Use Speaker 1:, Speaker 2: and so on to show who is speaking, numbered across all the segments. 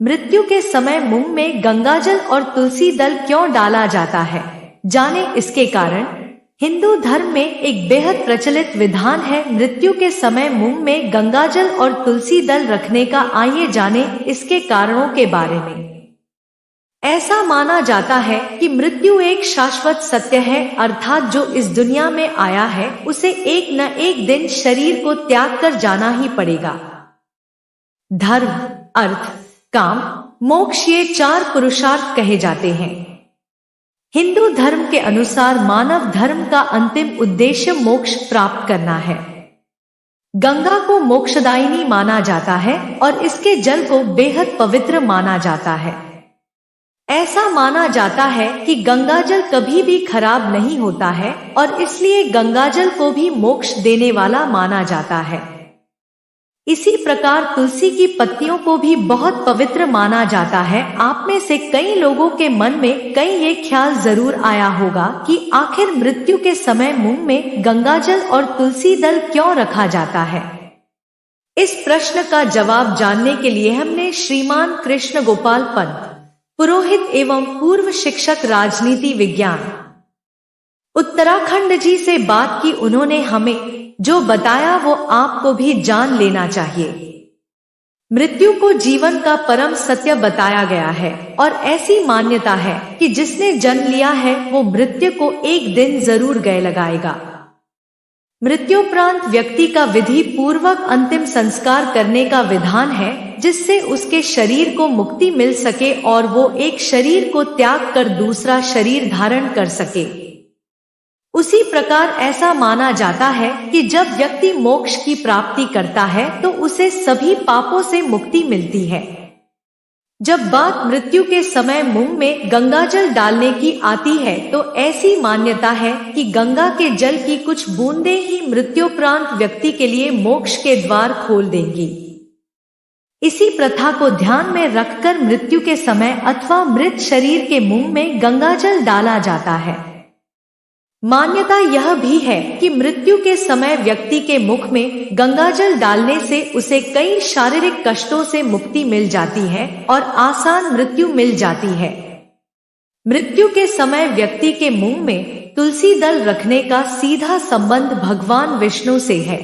Speaker 1: मृत्यु के समय मुंह में गंगाजल और तुलसी दल क्यों डाला जाता है, जाने इसके कारण। हिंदू धर्म में एक बेहद प्रचलित विधान है मृत्यु के समय मुंह में गंगाजल और तुलसी दल रखने का। आइए जाने इसके कारणों के बारे में। ऐसा माना जाता है कि मृत्यु एक शाश्वत सत्य है, अर्थात जो इस दुनिया में आया है उसे एक न एक दिन शरीर को त्याग कर जाना ही पड़ेगा। धर्म, अर्थ, काम, मोक्ष ये 4 पुरुषार्थ कहे जाते हैं। हिंदू धर्म के अनुसार मानव धर्म का अंतिम उद्देश्य मोक्ष प्राप्त करना है। गंगा को मोक्षदायिनी माना जाता है और इसके जल को बेहद पवित्र माना जाता है। ऐसा माना जाता है कि गंगाजल कभी भी खराब नहीं होता है और इसलिए गंगाजल को भी मोक्ष देने वाला माना जाता है। इसी प्रकार तुलसी की पत्तियों को भी बहुत पवित्र माना जाता है। आप में से कई लोगों के मन में कई ये ख्याल जरूर आया होगा कि आखिर मृत्यु के समय मुंह में गंगाजल और तुलसी दल क्यों रखा जाता है। इस प्रश्न का जवाब जानने के लिए हमने श्रीमान कृष्ण गोपाल पंत, पुरोहित एवं पूर्व शिक्षक राजनीति विज्ञान, उत्तराखंड जी से बात की। उन्होंने हमें जो बताया वो आपको भी जान लेना चाहिए। मृत्यु को जीवन का परम सत्य बताया गया है और ऐसी मान्यता है कि जिसने जन्म लिया है वो मृत्यु को एक दिन जरूर गले लगाएगा। मृत्युपरांत व्यक्ति का विधि पूर्वक अंतिम संस्कार करने का विधान है, जिससे उसके शरीर को मुक्ति मिल सके और वो एक शरीर को त्याग कर दूसरा शरीर धारण कर सके। उसी प्रकार ऐसा माना जाता है कि जब व्यक्ति मोक्ष की प्राप्ति करता है तो उसे सभी पापों से मुक्ति मिलती है। जब बात मृत्यु के समय मुंह में गंगाजल डालने की आती है तो ऐसी मान्यता है कि गंगा के जल की कुछ बूंदें ही मृत्युपरांत व्यक्ति के लिए मोक्ष के द्वार खोल देंगी। इसी प्रथा को ध्यान में रखकर मृत्यु के समय अथवा मृत शरीर के मुंह में गंगाजल डाला जाता है। मान्यता यह भी है कि मृत्यु के समय व्यक्ति के मुख में गंगाजल डालने से उसे कई शारीरिक कष्टों से मुक्ति मिल जाती है और आसान मृत्यु मिल जाती है। मृत्यु के समय व्यक्ति के मुंह में तुलसी दल रखने का सीधा संबंध भगवान विष्णु से है।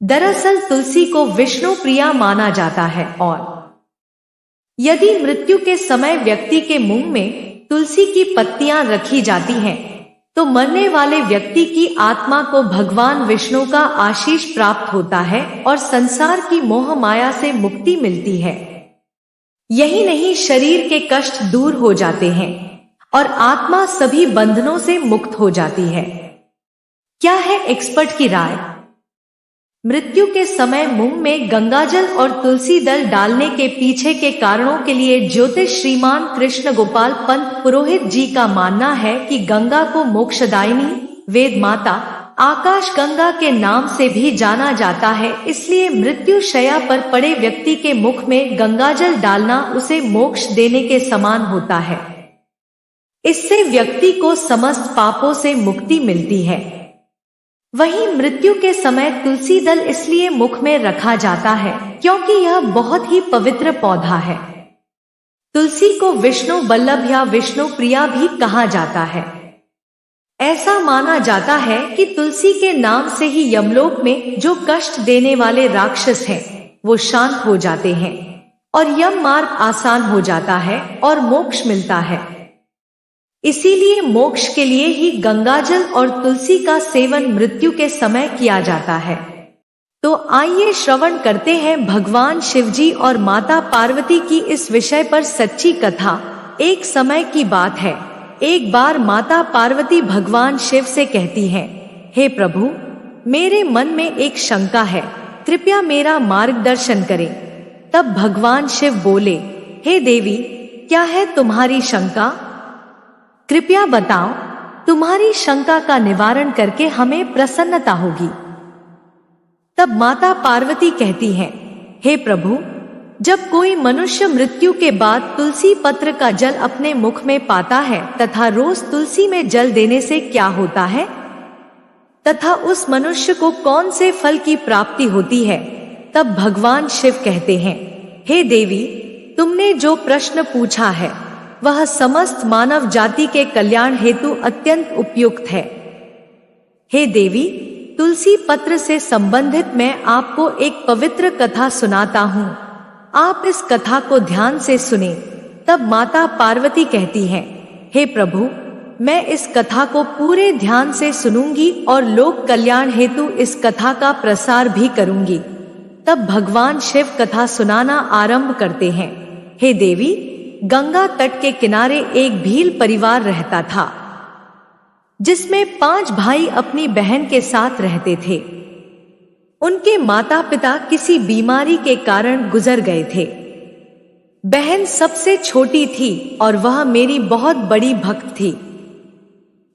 Speaker 1: दरअसल तुलसी को विष्णु प्रिया माना जाता है और यदि मृत्यु के समय व्यक्ति के मुंह में तुलसी की पत्तियां रखी जाती हैं तो मरने वाले व्यक्ति की आत्मा को भगवान विष्णु का आशीष प्राप्त होता है और संसार की मोह माया से मुक्ति मिलती है। यही नहीं, शरीर के कष्ट दूर हो जाते हैं और आत्मा सभी बंधनों से मुक्त हो जाती है। क्या है एक्सपर्ट की राय? मृत्यु के समय मुंह में गंगाजल और तुलसी दल डालने के पीछे के कारणों के लिए ज्योतिष श्रीमान कृष्ण गोपाल पंत पुरोहित जी का मानना है कि गंगा को मोक्षदायिनी, वेद माता, आकाश गंगा के नाम से भी जाना जाता है। इसलिए मृत्यु शैया पर पड़े व्यक्ति के मुख में गंगाजल डालना उसे मोक्ष देने के समान होता है। इससे व्यक्ति को समस्त पापों से मुक्ति मिलती है। वहीं मृत्यु के समय तुलसी दल इसलिए मुख में रखा जाता है क्योंकि यह बहुत ही पवित्र पौधा है। तुलसी को विष्णु बल्लभ या विष्णु प्रिया भी कहा जाता है। ऐसा माना जाता है कि तुलसी के नाम से ही यमलोक में जो कष्ट देने वाले राक्षस हैं वो शांत हो जाते हैं और यम मार्ग आसान हो जाता है और मोक्ष मिलता है। इसीलिए मोक्ष के लिए ही गंगाजल और तुलसी का सेवन मृत्यु के समय किया जाता है। तो आइए श्रवण करते हैं भगवान शिवजी और माता पार्वती की इस विषय पर सच्ची कथा। एक समय की बात है, एक बार माता पार्वती भगवान शिव से कहती हैं, हे प्रभु, मेरे मन में एक शंका है, कृपया मेरा मार्गदर्शन करें। तब भगवान शिव बोले, हे देवी, क्या है तुम्हारी शंका? कृपया बताओ, तुम्हारी शंका का निवारण करके हमें प्रसन्नता होगी। तब माता पार्वती कहती हैं, हे प्रभु, जब कोई मनुष्य मृत्यु के बाद तुलसी पत्र का जल अपने मुख में पाता है तथा रोज तुलसी में जल देने से क्या होता है तथा उस मनुष्य को कौन से फल की प्राप्ति होती है? तब भगवान शिव कहते हैं, हे देवी, तुमने जो प्रश्न पूछा है वह समस्त मानव जाति के कल्याण हेतु अत्यंत उपयुक्त है। हे देवी, तुलसी पत्र से संबंधित मैं आपको एक पवित्र कथा सुनाता हूँ। आप इस कथा को ध्यान से सुने। तब माता पार्वती कहती हैं, हे प्रभु, मैं इस कथा को पूरे ध्यान से सुनूंगी और लोक कल्याण हेतु इस कथा का प्रसार भी करूंगी। तब भगवान शिव कथा सुनाना आरंभ करते हैं। हे देवी, गंगा तट के किनारे एक भील परिवार रहता था, जिसमें 5 भाई अपनी बहन के साथ रहते थे। उनके माता पिता किसी बीमारी के कारण गुजर गए थे। बहन सबसे छोटी थी और वह मेरी बहुत बड़ी भक्त थी।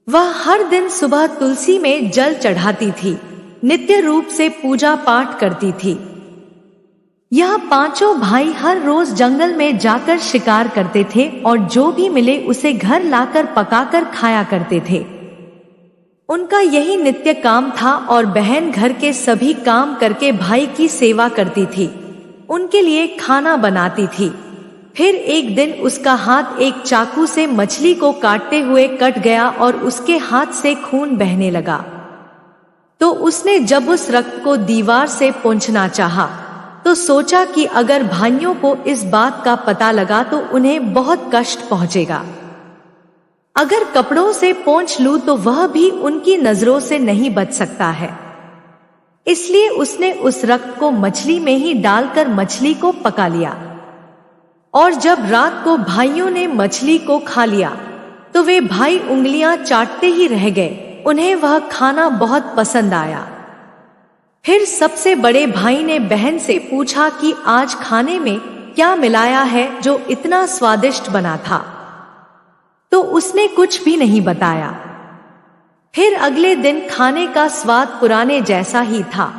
Speaker 1: वह हर दिन सुबह तुलसी में जल चढ़ाती थी, नित्य रूप से पूजा पाठ करती थी। यह 5 भाई हर रोज जंगल में जाकर शिकार करते थे और जो भी मिले उसे घर लाकर पकाकर खाया करते थे। उनका यही नित्य काम था और बहन घर के सभी काम करके भाई की सेवा करती थी, उनके लिए खाना बनाती थी। फिर एक दिन उसका हाथ एक चाकू से मछली को काटते हुए कट गया और उसके हाथ से खून बहने लगा। तो उसने जब उस रक्त को दीवार से पोंछना चाहा तो सोचा कि अगर भाइयों को इस बात का पता लगा तो उन्हें बहुत कष्ट पहुंचेगा। अगर कपड़ों से पोंछ लूं तो वह भी उनकी नजरों से नहीं बच सकता है। इसलिए उसने उस रक्त को मछली में ही डालकर मछली को पका लिया। और जब रात को भाइयों ने मछली को खा लिया तो वे भाई उंगलियां चाटते ही रह गए। उन्हें वह खाना बहुत पसंद आया। फिर सबसे बड़े भाई ने बहन से पूछा कि आज खाने में क्या मिलाया है जो इतना स्वादिष्ट बना था, तो उसने कुछ भी नहीं बताया। फिर अगले दिन खाने का स्वाद पुराने जैसा ही था,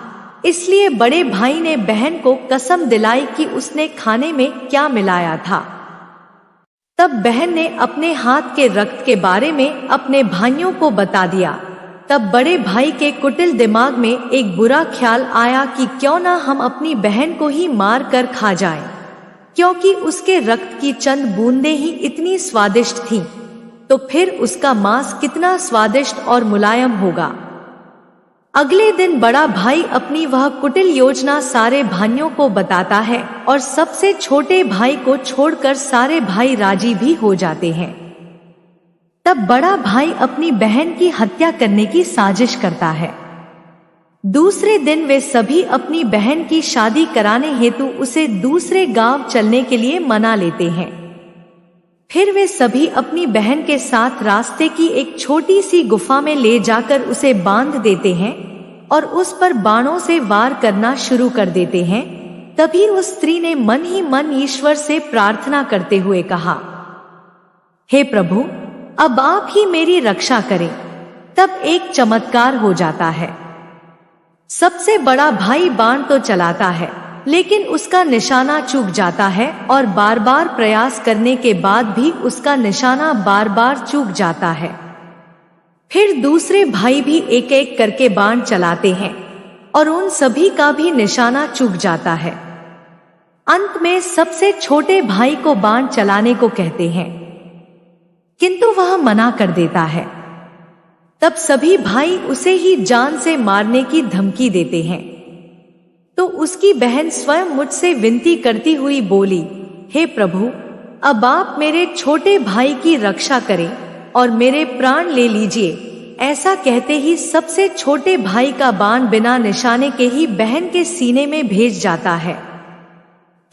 Speaker 1: इसलिए बड़े भाई ने बहन को कसम दिलाई कि उसने खाने में क्या मिलाया था। तब बहन ने अपने हाथ के रक्त के बारे में अपने भाइयों को बता दिया। तब बड़े भाई के कुटिल दिमाग में एक बुरा ख्याल आया कि क्यों ना हम अपनी बहन को ही मार कर खा जाएं, क्योंकि उसके रक्त की चंद बूंदें ही इतनी स्वादिष्ट थीं, तो फिर उसका मांस कितना स्वादिष्ट और मुलायम होगा। अगले दिन बड़ा भाई अपनी वह कुटिल योजना सारे भाइयों को बताता है और सबसे छोटे भाई को छोड़कर सारे भाई राजी भी हो जाते हैं। तब बड़ा भाई अपनी बहन की हत्या करने की साजिश करता है। दूसरे दिन वे सभी अपनी बहन की शादी कराने हेतु उसे दूसरे गांव चलने के लिए मना लेते हैं। फिर वे सभी अपनी बहन के साथ रास्ते की एक छोटी सी गुफा में ले जाकर उसे बांध देते हैं और उस पर बाणों से वार करना शुरू कर देते हैं। तभी उस स्त्री ने मन ही मन ईश्वर से प्रार्थना करते हुए कहा, हे प्रभु, अब आप ही मेरी रक्षा करें। तब एक चमत्कार हो जाता है। सबसे बड़ा भाई बाण तो चलाता है, लेकिन उसका निशाना चूक जाता है और बार बार प्रयास करने के बाद भी उसका निशाना बार बार चूक जाता है। फिर दूसरे भाई भी एक एक करके बाण चलाते हैं और उन सभी का भी निशाना चूक जाता है। अंत में सबसे छोटे भाई को बाण चलाने को कहते हैं, किंतु वह मना कर देता है। तब सभी भाई उसे ही जान से मारने की धमकी देते हैं। तो उसकी बहन स्वयं मुझसे विनती करती हुई बोली, हे प्रभु, अब आप मेरे छोटे भाई की रक्षा करें और मेरे प्राण ले लीजिए। ऐसा कहते ही सबसे छोटे भाई का बाण बिना निशाने के ही बहन के सीने में भेज जाता है।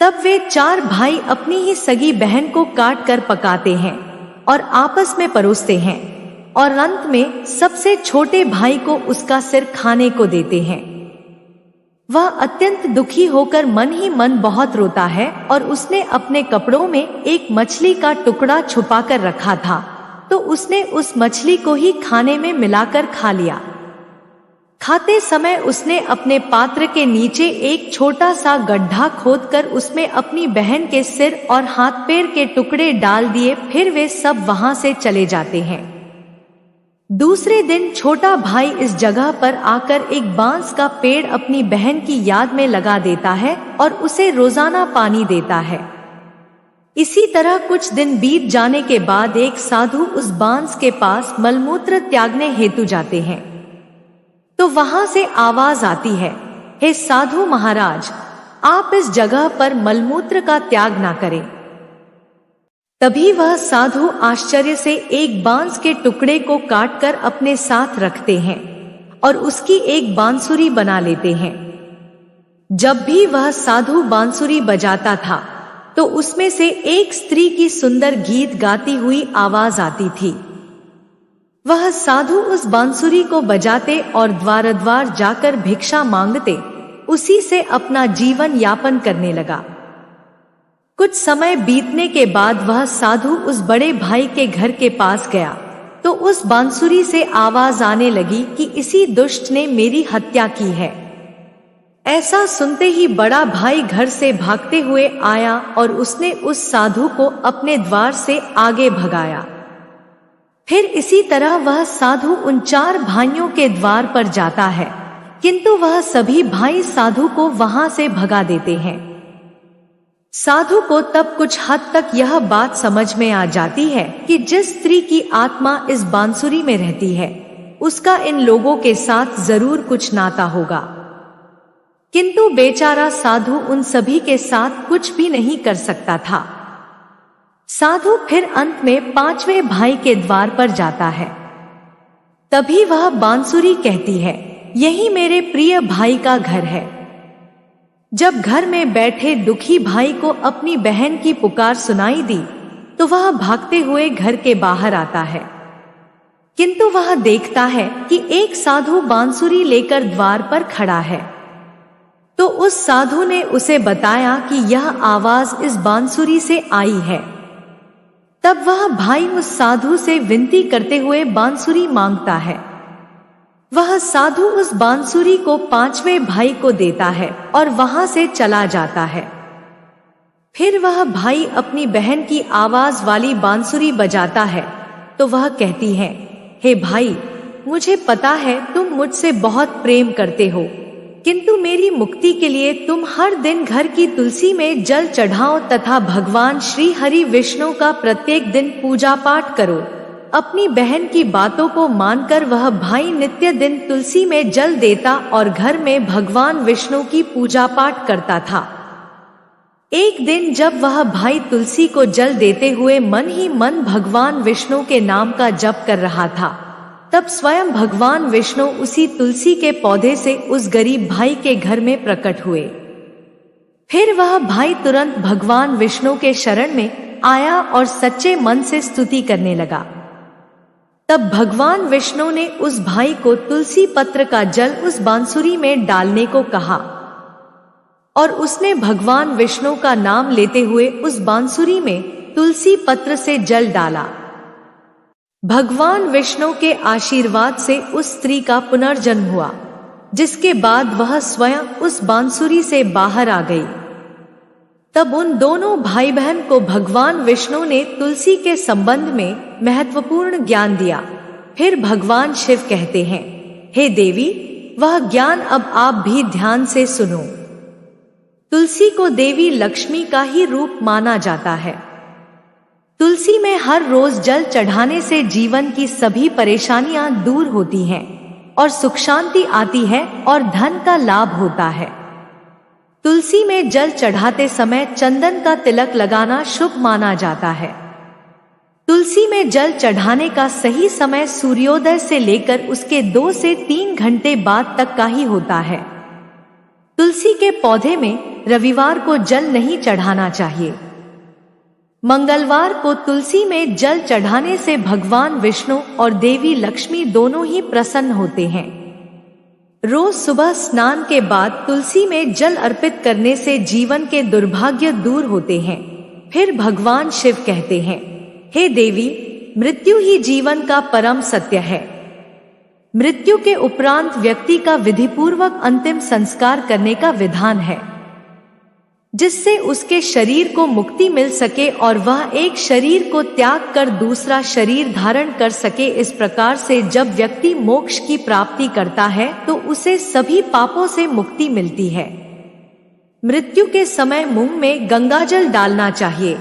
Speaker 1: तब वे 4 भाई अपनी ही सगी बहन को काट कर पकाते हैं और आपस में परोसते हैं और अंत में सबसे छोटे भाई को उसका सिर खाने को देते हैं। वह अत्यंत दुखी होकर मन ही मन बहुत रोता है और उसने अपने कपड़ों में एक मछली का टुकड़ा छुपाकर रखा था, तो उसने उस मछली को ही खाने में मिलाकर खा लिया। खाते समय उसने अपने पात्र के नीचे एक छोटा सा गड्ढा खोदकर उसमें अपनी बहन के सिर और हाथ पैर के टुकड़े डाल दिए। फिर वे सब वहां से चले जाते हैं। दूसरे दिन छोटा भाई इस जगह पर आकर एक बांस का पेड़ अपनी बहन की याद में लगा देता है और उसे रोजाना पानी देता है। इसी तरह कुछ दिन बीत जाने के बाद एक साधु उस बांस के पास मलमूत्र त्यागने हेतु जाते हैं, तो वहां से आवाज आती है, हे साधु महाराज, आप इस जगह पर मलमूत्र का त्याग ना करें। तभी वह साधु आश्चर्य से एक बांस के टुकड़े को काटकर अपने साथ रखते हैं और उसकी एक बांसुरी बना लेते हैं। जब भी वह साधु बांसुरी बजाता था तो उसमें से एक स्त्री की सुंदर गीत गाती हुई आवाज आती थी। वह साधु उस बांसुरी को बजाते और द्वार द्वार जाकर भिक्षा मांगते उसी से अपना जीवन यापन करने लगा। कुछ समय बीतने के बाद वह साधु उस बड़े भाई के घर के पास गया तो उस बांसुरी से आवाज आने लगी कि इसी दुष्ट ने मेरी हत्या की है। ऐसा सुनते ही बड़ा भाई घर से भागते हुए आया और उसने उस साधु को अपने द्वार से आगे भगाया। फिर इसी तरह वह साधु उन 4 भाइयों के द्वार पर जाता है, किंतु वह सभी भाई साधु को वहां से भगा देते हैं। साधु को तब कुछ हद तक यह बात समझ में आ जाती है कि जिस स्त्री की आत्मा इस बांसुरी में रहती है उसका इन लोगों के साथ जरूर कुछ नाता होगा, किंतु बेचारा साधु उन सभी के साथ कुछ भी नहीं कर सकता था। साधु फिर अंत में 5वें भाई के द्वार पर जाता है। तभी वह बांसुरी कहती है, यही मेरे प्रिय भाई का घर है। जब घर में बैठे दुखी भाई को अपनी बहन की पुकार सुनाई दी तो वह भागते हुए घर के बाहर आता है, किंतु वह देखता है कि एक साधु बांसुरी लेकर द्वार पर खड़ा है। तो उस साधु ने उसे बताया कि यह आवाज इस बांसुरी से आई है। तब वह भाई उस साधु से विनती करते हुए बांसुरी मांगता है। वह साधु उस बांसुरी को 5वें भाई को देता है और वहां से चला जाता है। फिर वह भाई अपनी बहन की आवाज वाली बांसुरी बजाता है तो वह कहती है, हे भाई, मुझे पता है तुम मुझसे बहुत प्रेम करते हो, किंतु मेरी मुक्ति के लिए तुम हर दिन घर की तुलसी में जल चढ़ाओ तथा भगवान श्री हरि विष्णु का प्रत्येक दिन पूजा पाठ करो। अपनी बहन की बातों को मानकर वह भाई नित्य दिन तुलसी में जल देता और घर में भगवान विष्णु की पूजा पाठ करता था। एक दिन जब वह भाई तुलसी को जल देते हुए मन ही मन भगवान विष्णु के नाम का जप कर रहा था, तब स्वयं भगवान विष्णु उसी तुलसी के पौधे से उस गरीब भाई के घर में प्रकट हुए। फिर वह भाई तुरंत भगवान विष्णु के शरण में आया और सच्चे मन से स्तुति करने लगा। तब भगवान विष्णु ने उस भाई को तुलसी पत्र का जल उस बांसुरी में डालने को कहा और उसने भगवान विष्णु का नाम लेते हुए उस बांसुरी में तुलसी पत्र से जल डाला। भगवान विष्णु के आशीर्वाद से उस स्त्री का पुनर्जन्म हुआ, जिसके बाद वह स्वयं उस बांसुरी से बाहर आ गई। तब उन दोनों भाई बहन को भगवान विष्णु ने तुलसी के संबंध में महत्वपूर्ण ज्ञान दिया। फिर भगवान शिव कहते हैं, हे देवी, वह ज्ञान अब आप भी ध्यान से सुनो। तुलसी को देवी लक्ष्मी का ही रूप माना जाता है। तुलसी में हर रोज जल चढ़ाने से जीवन की सभी परेशानियां दूर होती हैं और सुख शांति आती है और धन का लाभ होता है। तुलसी में जल चढ़ाते समय चंदन का तिलक लगाना शुभ माना जाता है। तुलसी में जल चढ़ाने का सही समय सूर्योदय से लेकर उसके 2 से 3 घंटे बाद तक का ही होता है। तुलसी के पौधे में रविवार को जल नहीं चढ़ाना चाहिए। मंगलवार को तुलसी में जल चढ़ाने से भगवान विष्णु और देवी लक्ष्मी दोनों ही प्रसन्न होते हैं। रोज सुबह स्नान के बाद तुलसी में जल अर्पित करने से जीवन के दुर्भाग्य दूर होते हैं। फिर भगवान शिव कहते हैं, हे देवी, मृत्यु ही जीवन का परम सत्य है। मृत्यु के उपरांत व्यक्ति का विधिपूर्वक अंतिम संस्कार करने का विधान है, जिससे उसके शरीर को मुक्ति मिल सके और वह एक शरीर को त्याग कर दूसरा शरीर धारण कर सके। इस प्रकार से जब व्यक्ति मोक्ष की प्राप्ति करता है तो उसे सभी पापों से मुक्ति मिलती है। मृत्यु के समय मुंह में गंगाजल डालना चाहिए।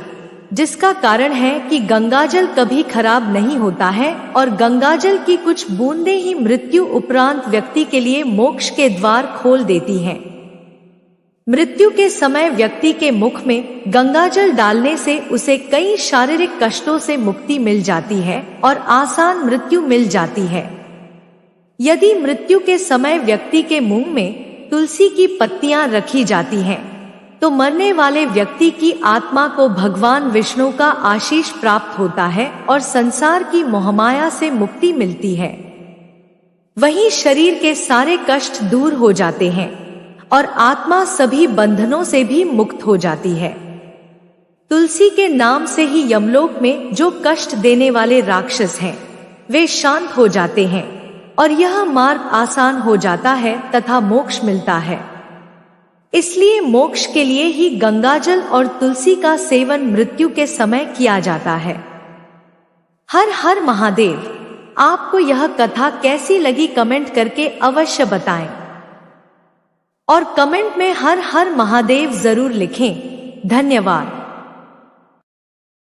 Speaker 1: जिसका कारण है कि गंगाजल कभी खराब नहीं होता है और गंगाजल की कुछ बूंदें ही मृत्यु उपरांत व्यक्ति के लिए मोक्ष के द्वार खोल देती हैं। मृत्यु के समय व्यक्ति के मुख में गंगाजल डालने से उसे कई शारीरिक कष्टों से मुक्ति मिल जाती है और आसान मृत्यु मिल जाती है। यदि मृत्यु के समय व्यक्ति के मुंह में तुलसी की पत्तियां रखी जाती हैं, तो मरने वाले व्यक्ति की आत्मा को भगवान विष्णु का आशीष प्राप्त होता है और संसार की मोहमाया से मुक्ति मिलती है। वहीं शरीर के सारे कष्ट दूर हो जाते हैं और आत्मा सभी बंधनों से भी मुक्त हो जाती है। तुलसी के नाम से ही यमलोक में जो कष्ट देने वाले राक्षस हैं, वे शांत हो जाते हैं और यह मार्ग आसान हो जाता है तथा मोक्ष मिलता है। इसलिए मोक्ष के लिए ही गंगाजल और तुलसी का सेवन मृत्यु के समय किया जाता है। हर हर महादेव। आपको यह कथा कैसी लगी कमेंट करके अवश्य बताएं और कमेंट में हर हर महादेव जरूर लिखें। धन्यवाद।